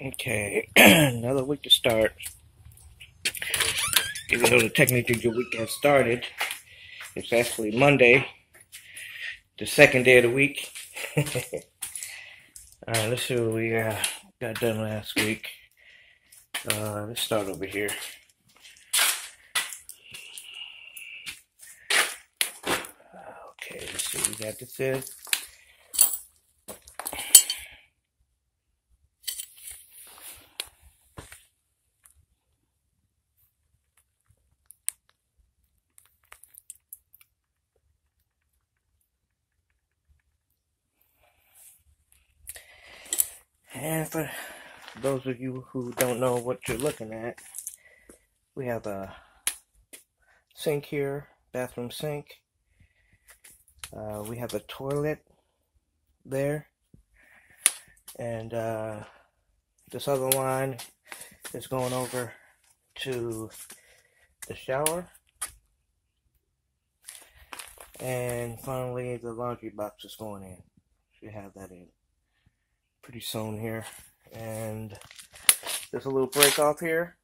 Okay, another week to start. Even though the technically the week has started, it's actually Monday, the second day of the week. Alright, let's see what we got done last week. Let's start over here. Okay, let's see what we got this in. And for those of you who don't know what you're looking at, we have a sink here, bathroom sink. We have a toilet there. And this other line is going over to the shower. And finally, the laundry box is going in. Should have that in pretty soon here. And there's a little break off here.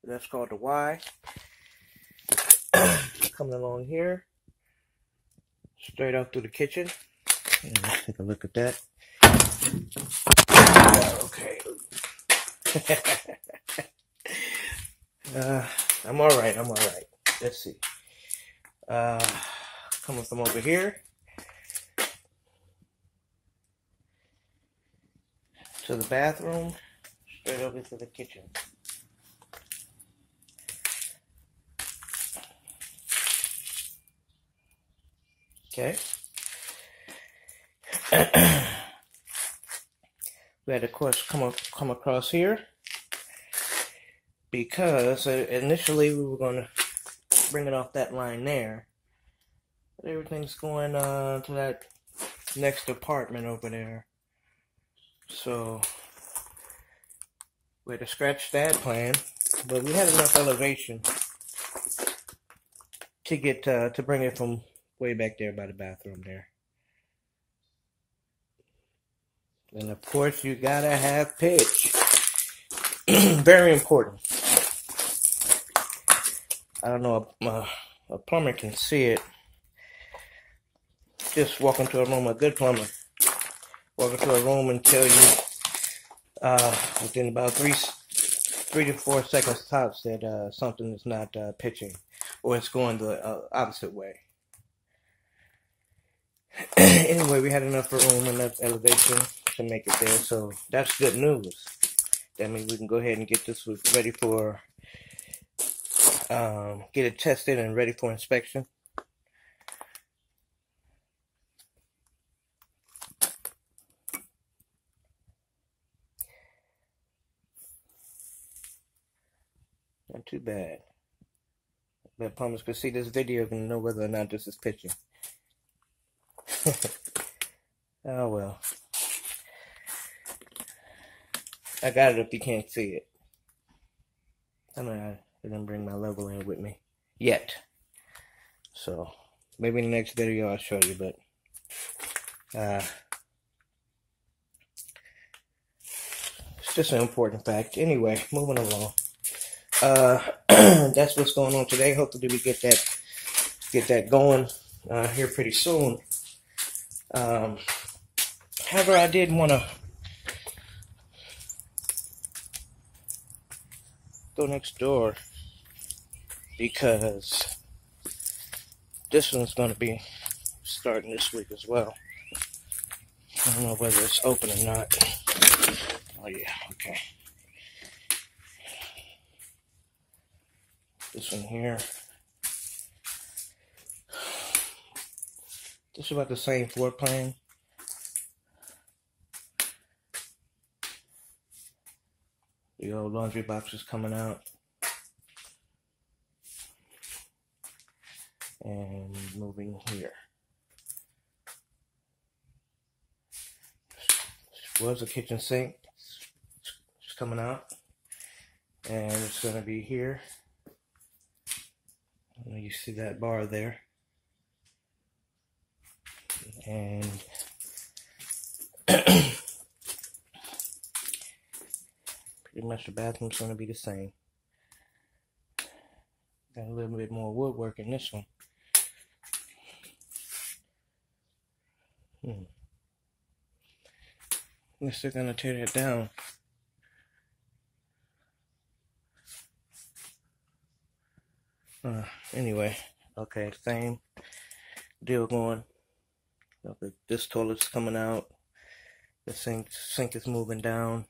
That's called the Y. Coming along here. Straight out through the kitchen. And let's take a look at that. Okay. I'm alright. Let's see. Coming from over here to the bathroom, straight over to the kitchen. Okay. We had, of course, come across here because initially we were going to bring it off that line there. But everything's going to that next apartment over there. So we had to scratch that plan, but we had enough elevation to get to bring it from way back there by the bathroom there. And of course, you gotta have pitch. Very important. I don't know, a plumber can see it. Just walk into a room, a good plumber. Walk into a room and tell you within about three to 4 seconds tops that something is not pitching, or it's going the opposite way. Anyway, we had enough room, enough elevation to make it there, so that's good news. That means we can go ahead and get this ready for, get it tested and ready for inspection. Not too bad. But plumbers could see this video and know whether or not this is pitching. Oh well. I got it if you can't see it. I didn't bring my level in with me yet. So maybe in the next video I'll show you, but it's just an important fact. Anyway, moving along. That's what's going on today. Hopefully we get that going here pretty soon. However, I did want to go next door because this one's going to be starting this week as well. I don't know whether it's open or not. Oh yeah, okay. This one here. This is about the same floor plan. The old laundry box is coming out. And moving here. This was a kitchen sink. It's coming out. And it's going to be here. You see that bar there. And pretty much the bathroom's gonna be the same. Got a little bit more woodwork in this one. Guess they're gonna tear that down. Anyway, okay, same deal going. Okay, this toilet's coming out. The sink is moving down.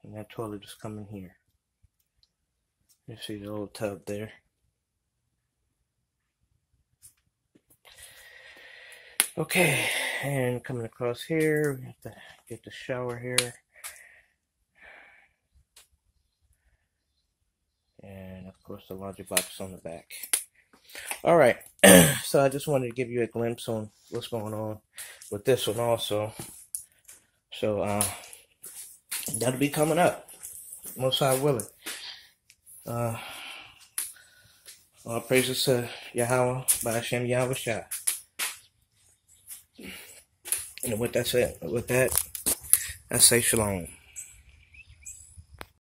And that toilet is coming here. You see the old tub there. Okay, and coming across here, we have to get the shower here. And of course the laundry box on the back. Alright, so I just wanted to give you a glimpse on what's going on with this one also. So that'll be coming up. Most High willing. All praises to Yahweh by Hashem Yahweh Shah. And with that said, I say shalom.